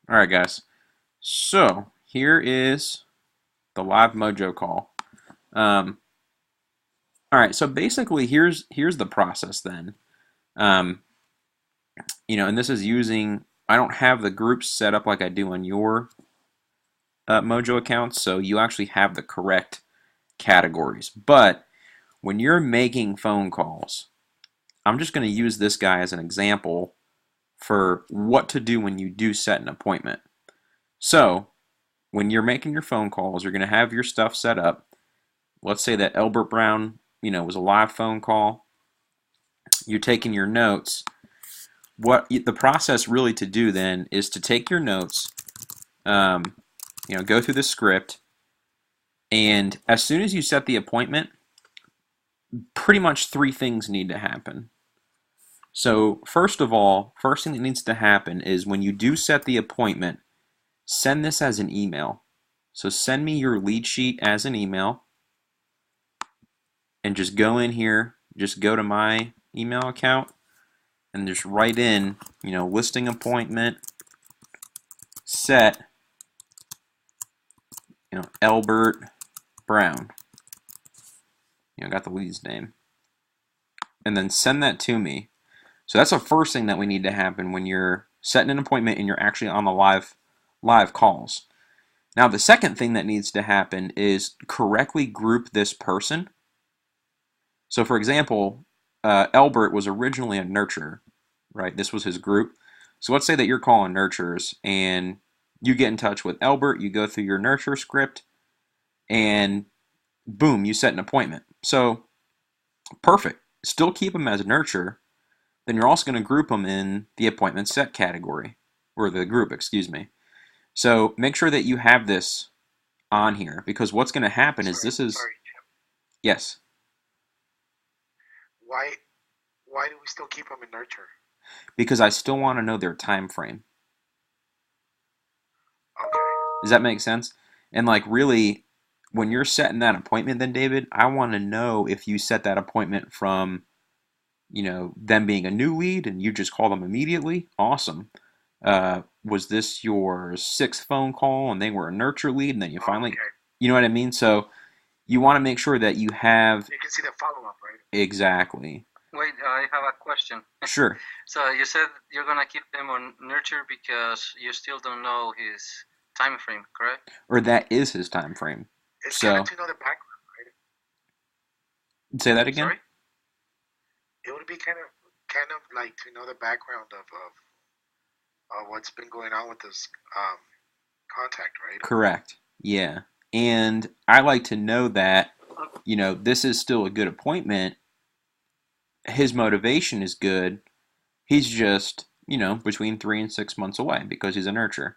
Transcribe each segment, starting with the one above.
All right, guys. So here is the live Mojo call. Um, all right. So basically, here's the process then. Um, and this is using. I don't have the groups set up like I do on your Mojo accounts, so you actually have the correct categories. But when you're making phone calls, I'm just going to use this guy as an example for what to do when you do set an appointment. So when you're making your phone calls, you're going to have your stuff set up. Let's say that Elbert Brown, was a live phone call. You're taking your notes. What the process really to do then is to take your notes, go through the script, and as soon as you set the appointment, pretty much three things need to happen. So first of all, first thing that needs to happen is when you do set the appointment, send this as an email. So send me your lead sheet as an email, and just go in here, just go to my email account, and just write in, listing appointment, set, Elbert Brown. Got the lead's name. And then send that to me. So that's the first thing that we need to happen when you're setting an appointment and you're actually on the live calls. Now the second thing that needs to happen is correctly group this person. So for example, Elbert was originally a nurturer, right? This was his group. So let's say that you're calling nurturers and you get in touch with Elbert, you go through your nurture script, and boom, you set an appointment. So perfect. Still keep them as nurture. Then you're also going to group them in the appointment set category, or the group, excuse me. So make sure that you have this on here, because what's going to happen is this is, Sorry, Jim. yes, Why why do we still keep them in nurture? because I still want to know their time frame. Okay. Does that make sense? And like really, when you're setting that appointment, then David, I want to know if you set that appointment from, them being a new lead and you just call them immediately. Awesome. Was this your sixth phone call and they were a nurture lead and then you finally, Okay. you know what I mean? So you want to make sure that you have You can see the follow up, right? exactly. Wait, I have a question. Sure. So you said you're gonna keep him on nurture because you still don't know his time frame, correct? Or that is his time frame. It's So kind of to know the background, right? say that again. Sorry? It would be kind of like to know the background of what's been going on with this contact, right? Correct. Yeah. And I like to know that, this is still a good appointment. His motivation is good. He's just, between 3 and 6 months away because he's a nurturer.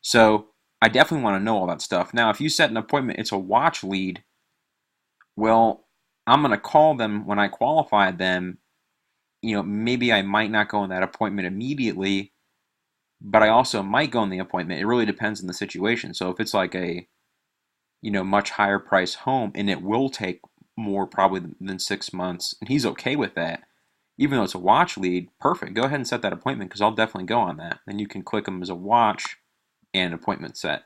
So I definitely want to know all that stuff. Now, if you set an appointment, it's a watch lead. Well, I'm going to call them when I qualify them. Maybe I might not go in that appointment immediately, but I also might go in the appointment. It really depends on the situation. So if it's like a, much higher price home and it will take more probably than 6 months, and he's okay with that, even though it's a watch lead, perfect. Go ahead and set that appointment because I'll definitely go on that. Then you can click them as a watch and appointment set.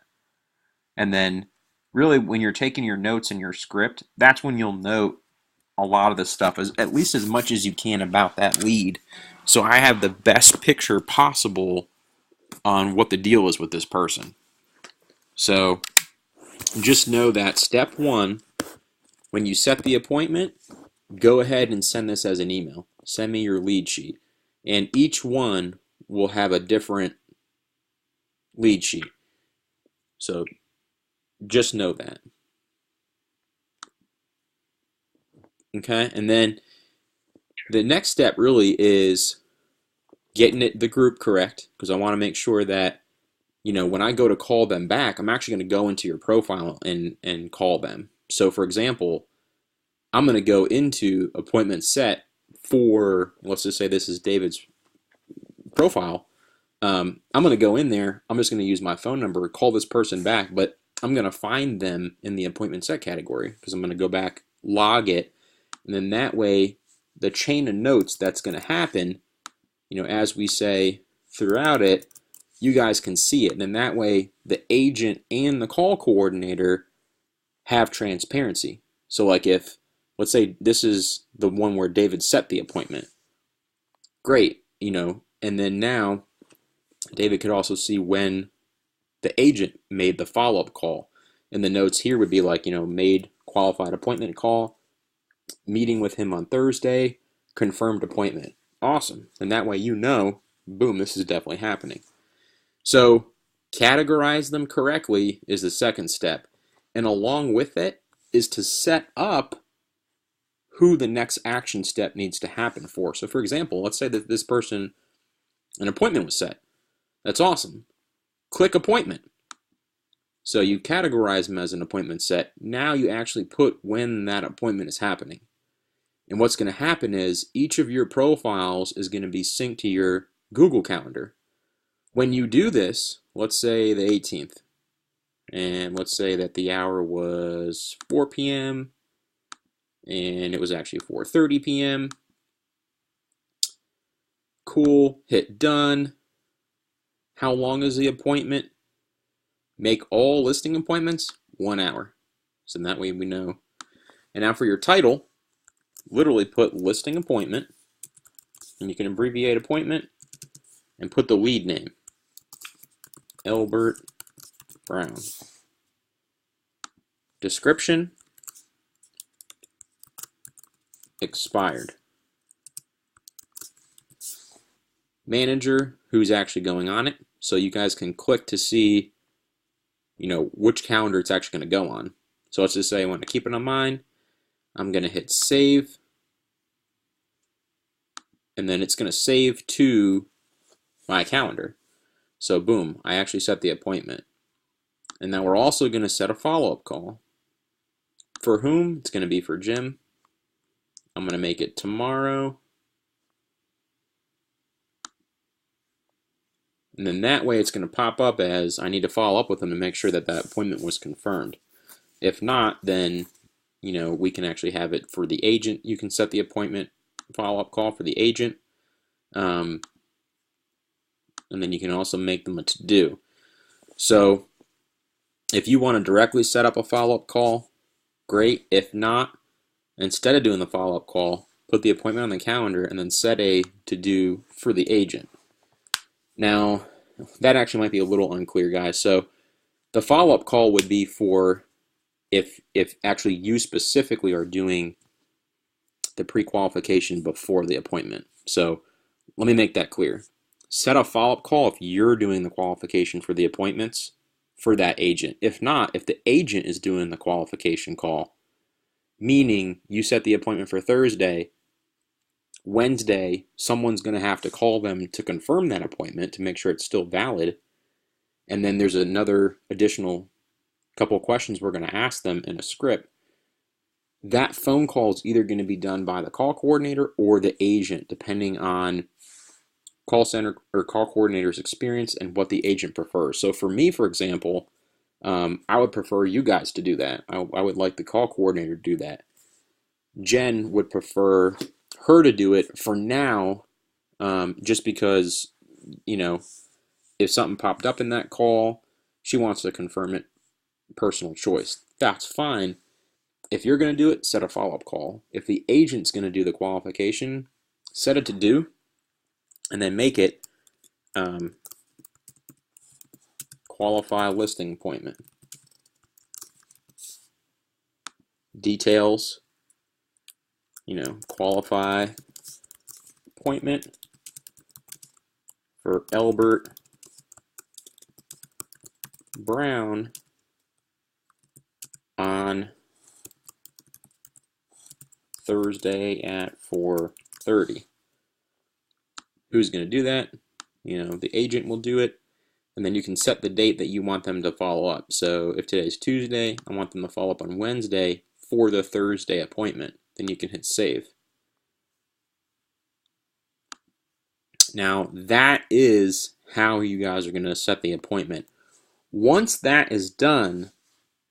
And then really when you're taking your notes in your script, that's when you'll note a lot of the stuff, at least as much as you can about that lead. So I have the best picture possible on what the deal is with this person. So just know that step one, when you set the appointment, go ahead and send this as an email. Send me your lead sheet. And each one will have a different lead sheet. So just know that. Okay? And then the next step really is getting the group correct, because I want to make sure that, when I go to call them back, I'm actually going to go into your profile and call them. So for example, I'm going to go into appointment set for, let's just say this is David's profile. I'm going to go in there. I'm just going to use my phone number, call this person back, but I'm going to find them in the appointment set category because I'm going to go back, log it, and then that way the chain of notes that's going to happen, as we say throughout it, you guys can see it. And then that way, the agent and the call coordinator have transparency. So like if, let's say this is the one where David set the appointment. Great, and then now David could also see when the agent made the follow-up call. And the notes here would be like, made qualified appointment call, meeting with him on Thursday, confirmed appointment. Awesome. And that way boom, this is definitely happening. So categorize them correctly is the second step. And along with it is to set up who the next action step needs to happen for. So for example, let's say that this person, an appointment was set. That's awesome. Click appointment. So you categorize them as an appointment set. Now you actually put when that appointment is happening. And what's going to happen is each of your profiles is going to be synced to your Google Calendar. When you do this, let's say the 18th, and let's say that the hour was 4 p.m., and it was actually 4:30 p.m. Cool, hit done. How long is the appointment? Make all listing appointments 1 hour. So that way we know. And now for your title, literally put listing appointment, and you can abbreviate appointment and put the lead name, Elbert Brown. Description, expired. Manager, who's actually going on it, so you guys can click to see, which calendar it's actually going to go on. So let's just say I want to keep it on mine. I'm going to hit save, and then it's going to save to my calendar. So boom, I actually set the appointment. And now we're also going to set a follow-up call. For whom? It's going to be for Jim. I'm going to make it tomorrow. And then that way it's going to pop up as I need to follow up with them to make sure that that appointment was confirmed. If not, then, we can actually have it for the agent. You can set the appointment follow-up call for the agent. And then you can also make them a to-do. So if you want to directly set up a follow-up call, great. If not, instead of doing the follow-up call, put the appointment on the calendar and then set a to-do for the agent. Now, that actually might be a little unclear, guys. So the follow-up call would be for if actually you specifically are doing the pre-qualification before the appointment. So let me make that clear. Set a follow-up call if you're doing the qualification for the appointments for that agent. If not, if the agent is doing the qualification call, meaning you set the appointment for Thursday, Wednesday, someone's going to have to call them to confirm that appointment to make sure it's still valid. And then there's another additional couple of questions we're going to ask them in a script. That phone call is either going to be done by the call coordinator or the agent, depending on call center or call coordinator's experience and what the agent prefers. So for me, for example, I would prefer you guys to do that. I would like the call coordinator to do that. Jen would prefer her to do it for now, just because, if something popped up in that call, she wants to confirm it, personal choice. That's fine. If you're going to do it, set a follow-up call. If the agent's going to do the qualification, set it to do, and then make it qualify listing appointment. Details, qualify appointment for Elbert Brown on Thursday at 4:30. Who's going to do that? The agent will do it, and then you can set the date that you want them to follow up. So if today's Tuesday, I want them to follow up on Wednesday for the Thursday appointment. Then you can hit save. Now, that is how you guys are going to set the appointment. Once that is done,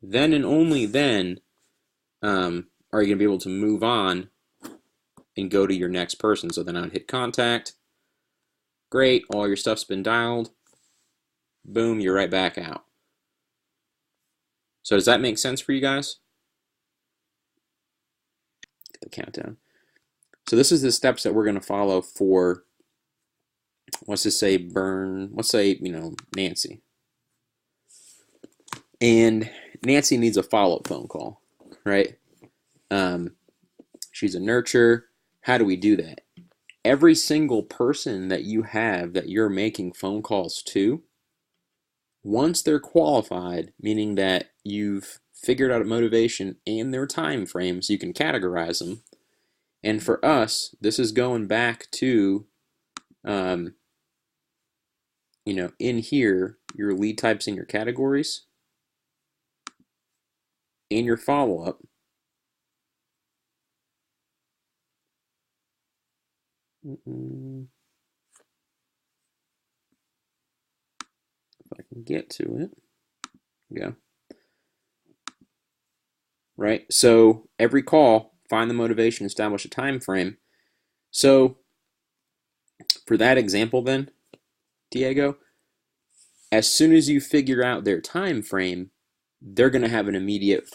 then and only then are you going to be able to move on and go to your next person. So then I'd hit contact. Great, all your stuff's been dialed. boom, you're right back out. So does that make sense for you guys? Get the countdown. So this is the steps that we're going to follow for, let's just say Nancy. And Nancy needs a follow-up phone call, right? She's a nurture. How do we do that? Every single person that you have that you're making phone calls to, once they're qualified, meaning that you've figured out a motivation and their time frame so you can categorize them. And for us, this is going back to, in here, your lead types and your categories, and your follow-up. If I can get to it. Yeah. Right? So every call, find the motivation, establish a time frame. So for that example then, Diego, as soon as you figure out their time frame, they're going to have an immediate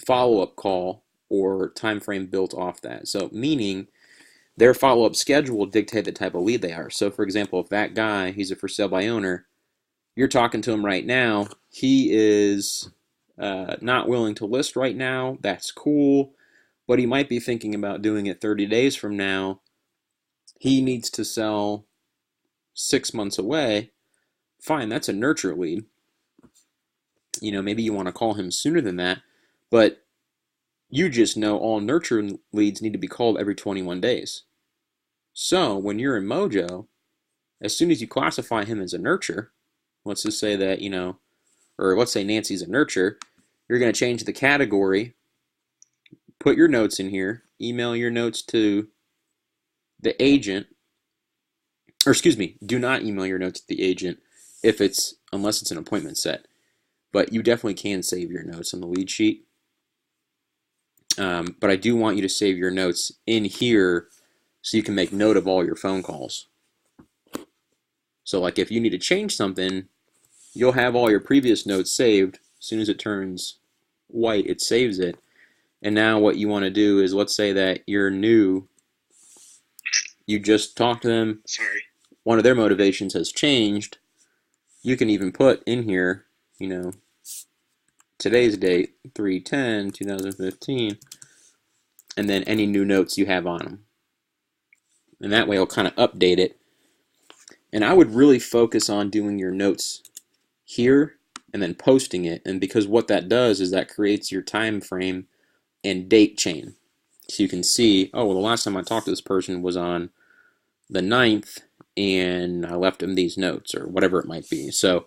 follow-up call or time frame built off that. So meaning their follow-up schedule will dictate the type of lead they are. So for example, if that guy, he's a for sale by owner, you're talking to him right now, he is not willing to list right now, that's cool, but he might be thinking about doing it 30 days from now. He needs to sell 6 months away. Fine, that's a nurture lead. Maybe you want to call him sooner than that, but you just know all nurture leads need to be called every 21 days. So when you're in Mojo, as soon as you classify him as a nurture, let's just say that, or let's say Nancy's a nurture, you're going to change the category, put your notes in here, email your notes to the agent, or excuse me, do not email your notes to the agent unless it's an appointment set. But you definitely can save your notes on the lead sheet. But I do want you to save your notes in here so you can make note of all your phone calls. So like if you need to change something, you'll have all your previous notes saved. As soon as it turns white, it saves it. And now what you want to do is, let's say that you're new, you just talked to them, one of their motivations has changed. You can even put in here, today's date, 3/10/2015, and then any new notes you have on them. And that way it'll kind of update it. And I would really focus on doing your notes here and then posting it. And because what that does is that creates your time frame and date chain. So you can see, oh, well, the last time I talked to this person was on the 9th, and I left him these notes, or whatever it might be. So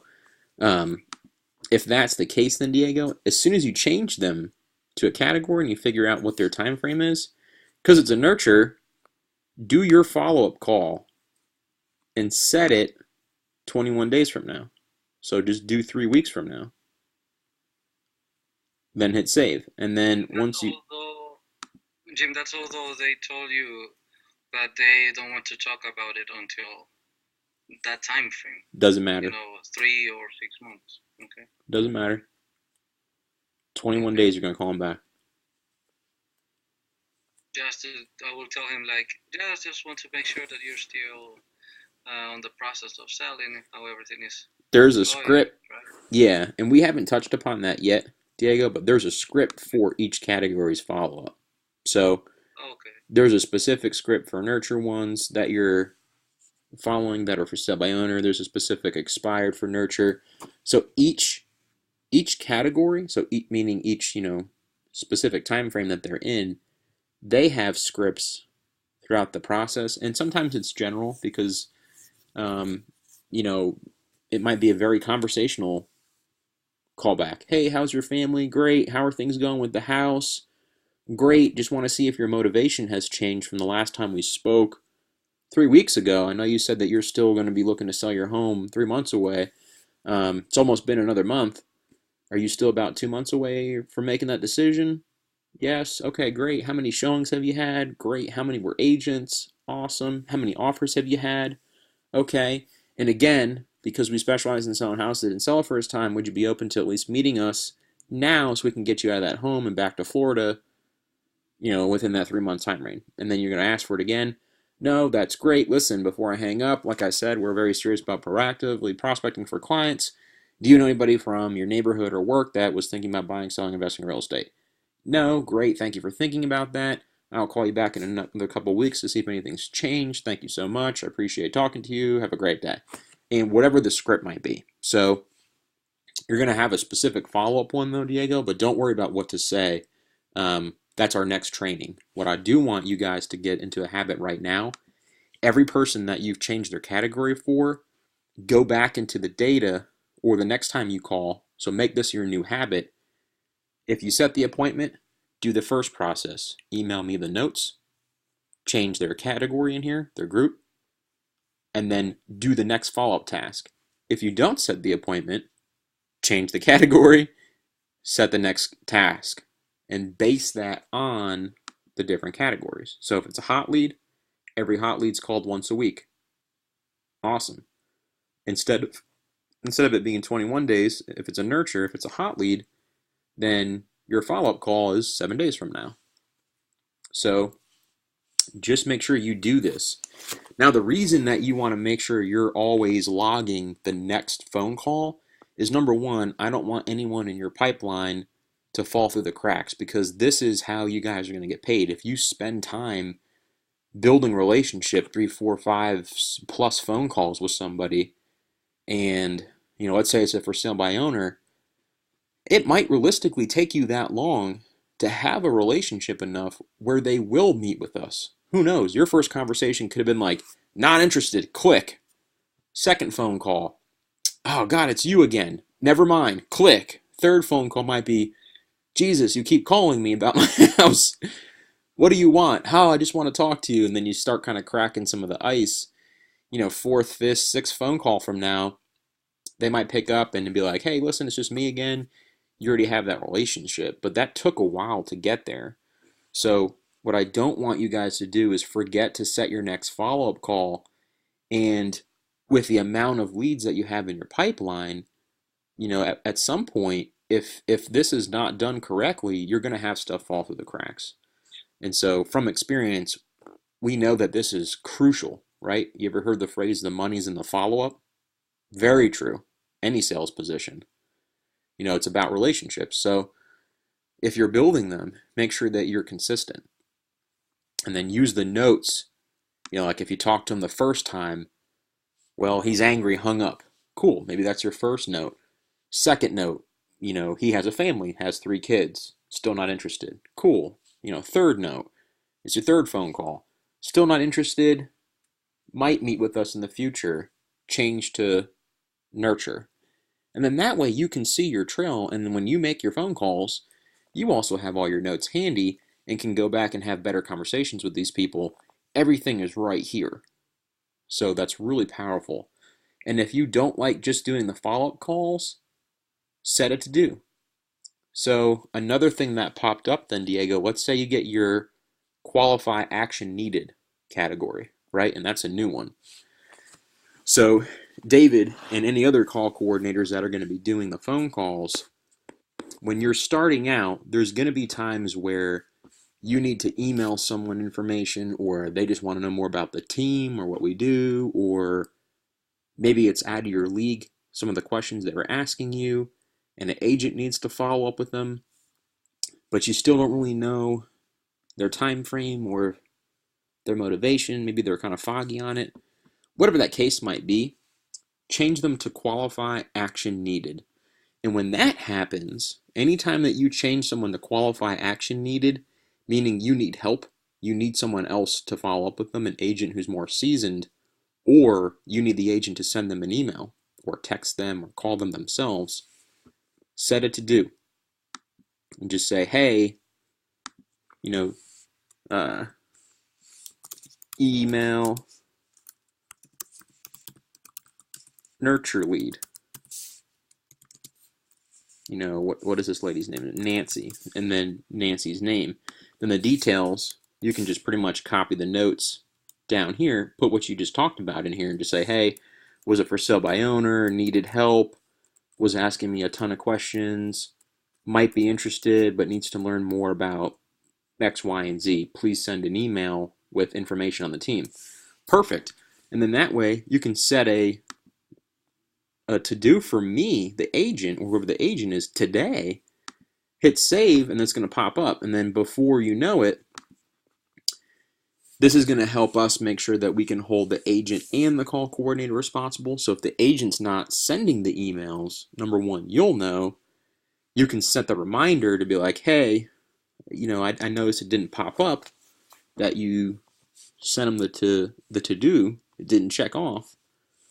if that's the case, then Diego, as soon as you change them to a category and you figure out what their time frame is, because it's a nurture, do your follow-up call and set it 21 days from now. So just do 3 weeks from now. Then hit save. And then Jim, that's although they told you that they don't want to talk about it until that time frame. Doesn't matter. 3 or 6 months. Okay. Doesn't matter. 21 days, you're going to call him back. I will tell him, just want to make sure that you're still on the process of selling, how everything is. There's a script. Right? Yeah, and we haven't touched upon that yet, Diego, but there's a script for each category's follow-up. So there's a specific script for nurture ones that you're following that are for sale by owner. There's a specific expired for nurture. So each category, meaning each specific time frame that they're in, they have scripts throughout the process. And sometimes it's general because it might be a very conversational callback. Hey, how's your family? Great. How are things going with the house? Great. Just want to see if your motivation has changed from the last time we spoke 3 weeks ago. I know you said that you're still going to be looking to sell your home 3 months away. It's almost been another month. Are you still about 2 months away from making that decision? Yes. Okay, great. How many showings have you had? Great. How many were agents? Awesome. How many offers have you had? Okay. And again, because we specialize in selling houses that didn't sell first time, would you be open to at least meeting us now so we can get you out of that home and back to Florida, within that 3-month time frame? And then you're going to ask for it again. No, that's great. Listen, before I hang up, like I said, we're very serious about proactively prospecting for clients. Do you know anybody from your neighborhood or work that was thinking about buying, selling, investing in real estate? No, great. Thank you for thinking about that. I'll call you back in another couple of weeks to see if anything's changed. Thank you so much. I appreciate talking to you. Have a great day. And whatever the script might be. So you're going to have a specific follow-up one, though, Diego, but don't worry about what to say. That's our next training. What I do want you guys to get into a habit right now, every person that you've changed their category for, go back into the data or the next time you call. So make this your new habit. If you set the appointment, do the first process. Email me the notes, change their category in here, their group, and then do the next follow-up task. If you don't set the appointment, change the category, set the next task, and base that on the different categories. So if it's a hot lead, every hot lead's called once a week. Awesome. Instead of it being 21 days, if it's a nurture, if it's a hot lead, then your follow-up call is 7 days from now. So just make sure you do this. Now, the reason that you want to make sure you're always logging the next phone call is, number one, I don't want anyone in your pipeline to fall through the cracks, because this is how you guys are going to get paid. If you spend time building relationship, 3, 4, 5 plus phone calls with somebody, and let's say it's a for sale by owner, it might realistically take you that long to have a relationship enough where they will meet with us. Who knows? Your first conversation could have been like, not interested, click. Second phone call, oh God, it's you again. Never mind, click. Third phone call might be, Jesus, you keep calling me about my house. What do you want? How? I just want to talk to you. And then you start kind of cracking some of the ice. Fourth, fifth, sixth phone call from now, they might pick up and be like, hey, listen, it's just me again. You already have that relationship. But that took a while to get there. So what I don't want you guys to do is forget to set your next follow-up call. And with the amount of leads that you have in your pipeline, at some point, if this is not done correctly, you're going to have stuff fall through the cracks. And so from experience, we know that this is crucial, right? You ever heard the phrase, the money's in the follow-up? Very true. Any sales position. It's about relationships. So if you're building them, make sure that you're consistent. And then use the notes. Like if you talk to him the first time, well, he's angry, hung up. Cool. Maybe that's your first note. Second note, he has a family, has 3 kids, still not interested. Cool. Third note, it's your third phone call. Still not interested, might meet with us in the future. Change to nurture. And then that way you can see your trail, and then when you make your phone calls, you also have all your notes handy and can go back and have better conversations with these people. Everything is right here. So that's really powerful. And if you don't like just doing the follow-up calls, set it to do. So another thing that popped up then, Diego, let's say you get your qualify action needed category, right? And that's a new one. So David and any other call coordinators that are going to be doing the phone calls, when you're starting out, there's going to be times where you need to email someone information, or they just want to know more about the team or what we do, or maybe it's out of your league, some of the questions they were asking you, and an agent needs to follow up with them, but you still don't really know their time frame or their motivation. Maybe they're kind of foggy on it. Whatever that case might be, change them to qualify action needed. And when that happens, anytime that you change someone to qualify action needed, meaning you need help, you need someone else to follow up with them, an agent who's more seasoned, or you need the agent to send them an email or text them or call them themselves, set it to do. And just say, hey, email nurture lead. What is this lady's name? Nancy. And then Nancy's name. Then the details, you can just pretty much copy the notes down here, put what you just talked about in here, and just say, hey, Was it for sale by owner? Needed help? Was asking me a ton of questions? Might be interested, but needs to learn more about X, Y, and Z. Please send an email with information on the team. Perfect. And then that way you can set a to-do for me, the agent, or whoever the agent is today. Hit save, and it's going to pop up. And then before you know it, this is going to help us make sure that we can hold the agent and the call coordinator responsible. So if the agent's not sending the emails, number one, you'll know. You can set the reminder to be like, hey, I noticed it didn't pop up that you sent them the to-do. It didn't check off.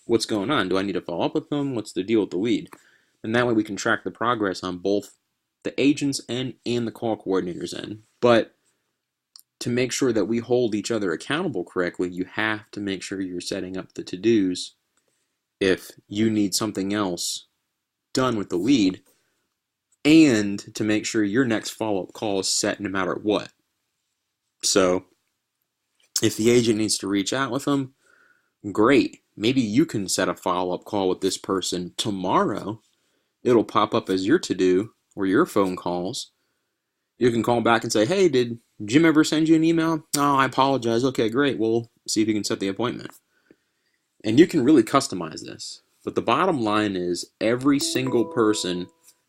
What's going on? Do I need to follow up with them? What's the deal with the lead? And that way we can track the progress on both the agent's end and the call coordinator's end. But to make sure that we hold each other accountable correctly, you have to make sure you're setting up the to-dos if you need something else done with the lead, and to make sure your next follow-up call is set no matter what. So if the agent needs to reach out with them, great. Maybe you can set a follow-up call with this person tomorrow. It'll pop up as your to-do or your phone calls. You can call back and say, hey, did Jim ever send you an email? Oh, I apologize. Okay, great. We'll see if you can set the appointment. And you can really customize this. But the bottom line is every single person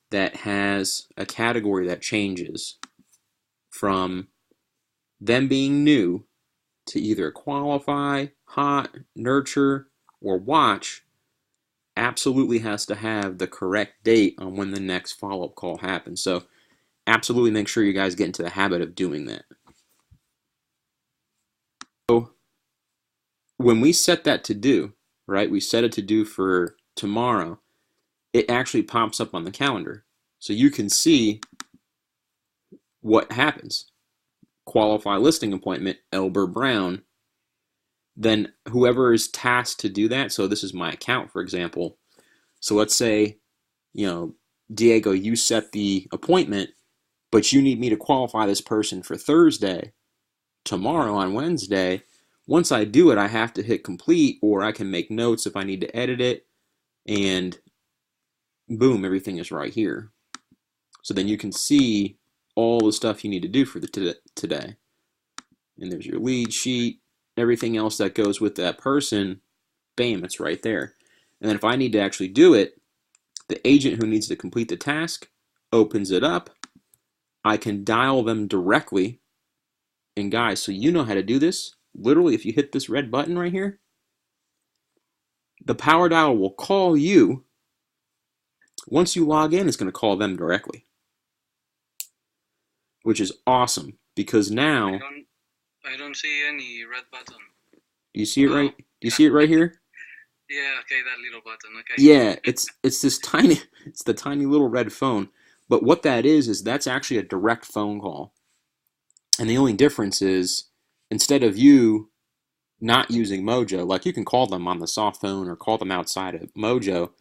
that has a category that changes from them being new to either qualify, hot, nurture, or watch absolutely has to have the correct date on when the next follow-up call happens. So absolutely make sure you guys get into the habit of doing that. So when we set that to do, right, we set it to do for tomorrow, it actually pops up on the calendar. So you can see what happens. Qualify listing appointment, Elber Brown. Then whoever is tasked to do that, so this is my account, for example. So let's say, Diego, you set the appointment, but you need me to qualify this person for Thursday, tomorrow on Wednesday. Once I do it, I have to hit complete, or I can make notes if I need to edit it, and boom, everything is right here. So then you can see all the stuff you need to do for today. And there's your lead sheet, everything else that goes with that person, bam, it's right there. And then if I need to actually do it, the agent who needs to complete the task opens it up. I can dial them directly. And guys, so you know how to do this. Literally, if you hit this red button right here, the power dial will call you. Once you log in, it's going to call them directly, which is awesome because now I don't see any red button. Do you see it right? Do you see it right here? Yeah, okay, that little button. Okay. Yeah, it's the tiny little red phone. But what that is that's actually a direct phone call. And the only difference is instead of you not using Mojo, like you can call them on the soft phone or call them outside of Mojo,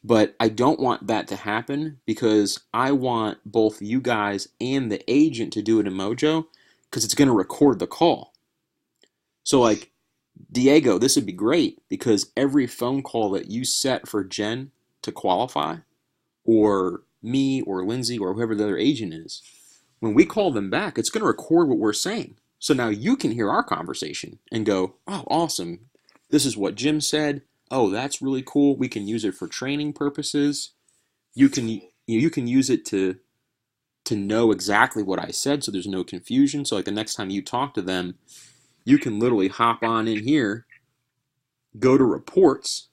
but I don't want that to happen because I want both you guys and the agent to do it in Mojo because it's going to record the call. So like, Diego, this would be great because every phone call that you set for Jen to qualify, or me or Lindsay or whoever the other agent is, when we call them back, it's going to record what we're saying. So now you can hear our conversation and go, oh, awesome. This is what Jim said. Oh, that's really cool. We can use it for training purposes. You can use it to know exactly what I said so there's no confusion. So like the next time you talk to them, you can literally hop on in here, go to reports,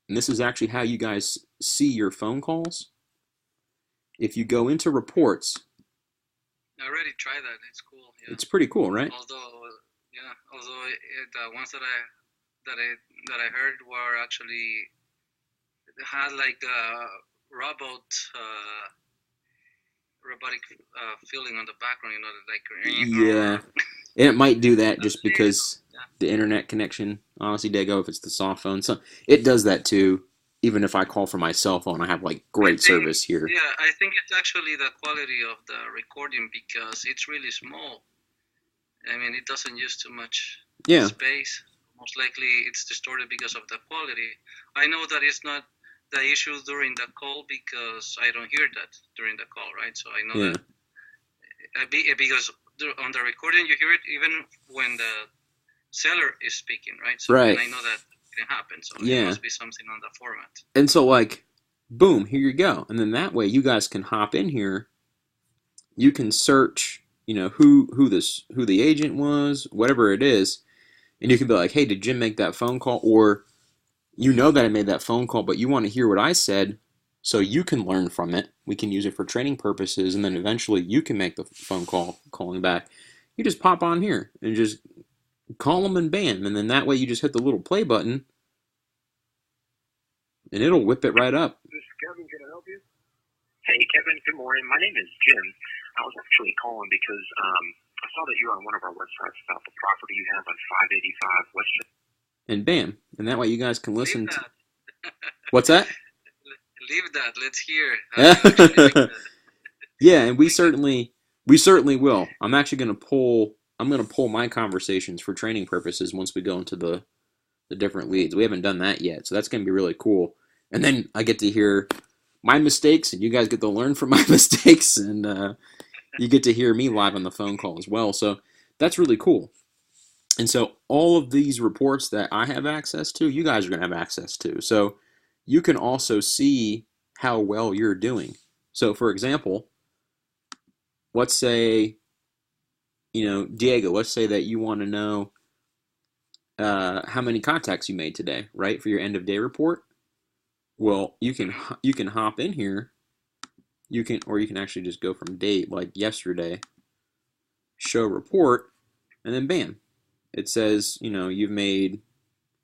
and this is actually how you guys see your phone calls. If you go into reports, I already tried that. It's cool. Yeah. It's pretty cool, right? Although the ones that I heard were actually had like the robotic feeling on the background, like. Yeah, and it might do that just because the internet connection. Honestly, Dago, if it's the soft phone, so it does that too. Even if I call from my cell phone, I have like great service here. Yeah, I think it's actually the quality of the recording because it's really small. I mean, it doesn't use too much space. most likely it's distorted because of the quality. I know that it's not the issue during the call because I don't hear that during the call, right? So I know Yeah. that because on the recording you hear it even when the seller is speaking, right? So Right. and I know that didn't happen, so Yeah. it must be something on the format. And so, like, boom, here you go. And then that way you guys can hop in here. You can search, you know, who the agent was, whatever it is, and you can be like, hey, did Jim make that phone call? Or you know that I made that phone call, but you want to hear what I said so you can learn from it. We can use it for training purposes, and then eventually you can make the phone call calling back. You just pop on here and just call them and bam, and then that way you just hit the little play button and it'll whip it right up. This is Kevin. Can I help you? Hey, Kevin. Good morning. My name is Jim. I was actually calling because I saw that you're on one of our websites about the property you have on 585 West. And bam, and that way you guys can listen Leave to. that. What's that? Leave that. Let's hear. how you actually make the- Yeah, and we certainly will. I'm actually going to pull my conversations for training purposes once we go into the different leads. We haven't done that yet, so that's going to be really cool. And then I get to hear my mistakes, and you guys get to learn from my mistakes, and you get to hear me live on the phone call as well. So that's really cool. And so all of these reports that I have access to, you guys are going to have access to. So you can also see how well you're doing. So for example, let's say, you know, Diego, let's say that you want to know how many contacts you made today, right, for your end of day report. Well, you can hop in here. You can actually just go from date, like yesterday, show report, and then bam, it says, you know, you've made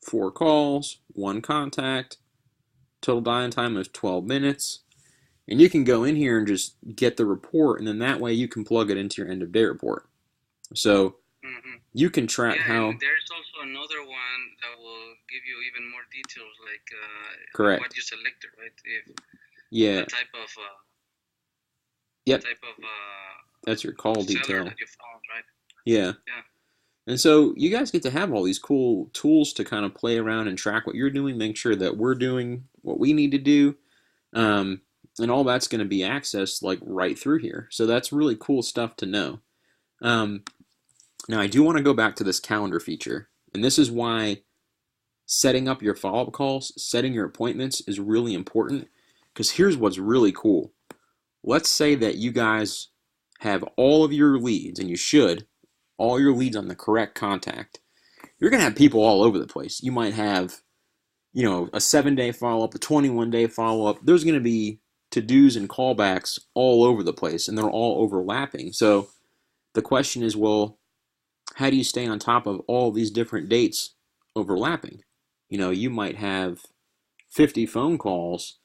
4 calls, 1 contact, total dial time is 12 minutes. And you can go in here and just get the report, and then that way you can plug it into your end of day report. So you can track how. And there's also another one that will give you even more details, like Correct. what you selected, right? If Yeah. the type of Yep. type of That's your call seller detail. that you found, right? Yeah. Yeah. And so you guys get to have all these cool tools to kind of play around and track what you're doing, make sure that we're doing what we need to do. And all that's going to be accessed like right through here. So that's really cool stuff to know. Now I do want to go back to this calendar feature. And this is why setting up your follow-up calls, setting your appointments is really important. Because here's what's really cool. Let's say that you guys have all of your leads, and you should, all your leads on the correct contact. You're going to have people all over the place. You might have, you know, a 7-day follow-up, a 21-day follow-up. There's going to be to-dos and callbacks all over the place, and they're all overlapping. So the question is, well, how do you stay on top of all these different dates overlapping? You know, you might have 50 phone calls.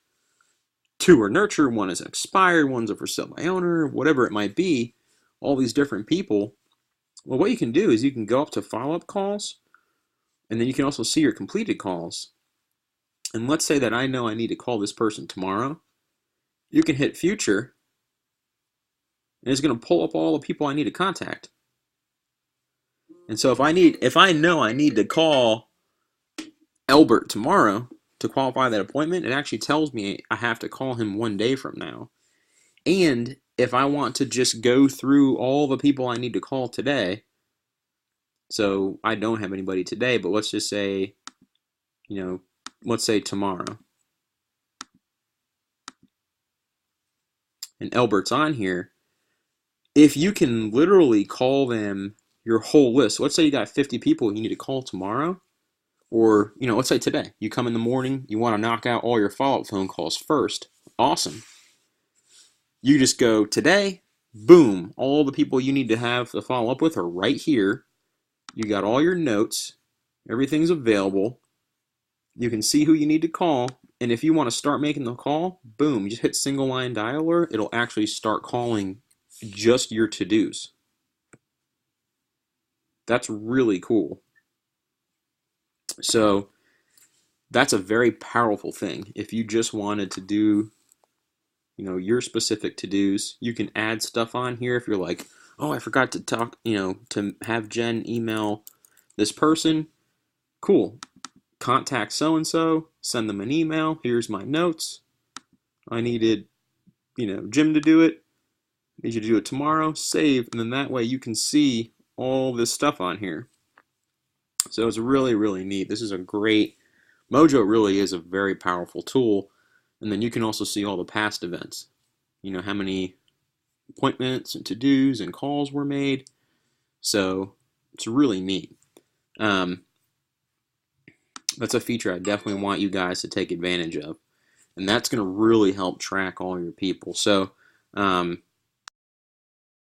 2 are nurture, 1 is expired, 1's a for sale by owner, whatever it might be, all these different people. Well, what you can do is you can go up to follow-up calls, and then you can also see your completed calls. And let's say that I know I need to call this person tomorrow. You can hit future, and it's going to pull up all the people I need to contact. And so if I know I need to call Albert tomorrow to qualify that appointment, it actually tells me I have to call him 1 day from now. And if I want to just go through all the people I need to call today, so I don't have anybody today, but let's just say, you know, let's say tomorrow. And Albert's on here. If you can literally call them your whole list, let's say you got 50 people you need to call tomorrow, or, you know, let's say today. You come in the morning, you want to knock out all your follow-up phone calls first. Awesome. You just go today, boom, all the people you need to have to follow up with are right here. You got all your notes. Everything's available. You can see who you need to call. And if you want to start making the call, boom, you just hit single line dialer. It'll actually start calling just your to-dos. That's really cool. So that's a very powerful thing. If you just wanted to do, you know, your specific to-dos, you can add stuff on here. If you're like, oh, I forgot to talk, you know, to have Jen email this person, cool. Contact so-and-so, send them an email. Here's my notes. I needed, Jim to do it. I need you to do it tomorrow. Save, and then that way you can see all this stuff on here. So it's really, really neat. This is a great, Mojo really is a very powerful tool. And then you can also see all the past events. How many appointments and to-dos and calls were made. So it's really neat. That's a feature I definitely want you guys to take advantage of. And that's going to really help track all your people. So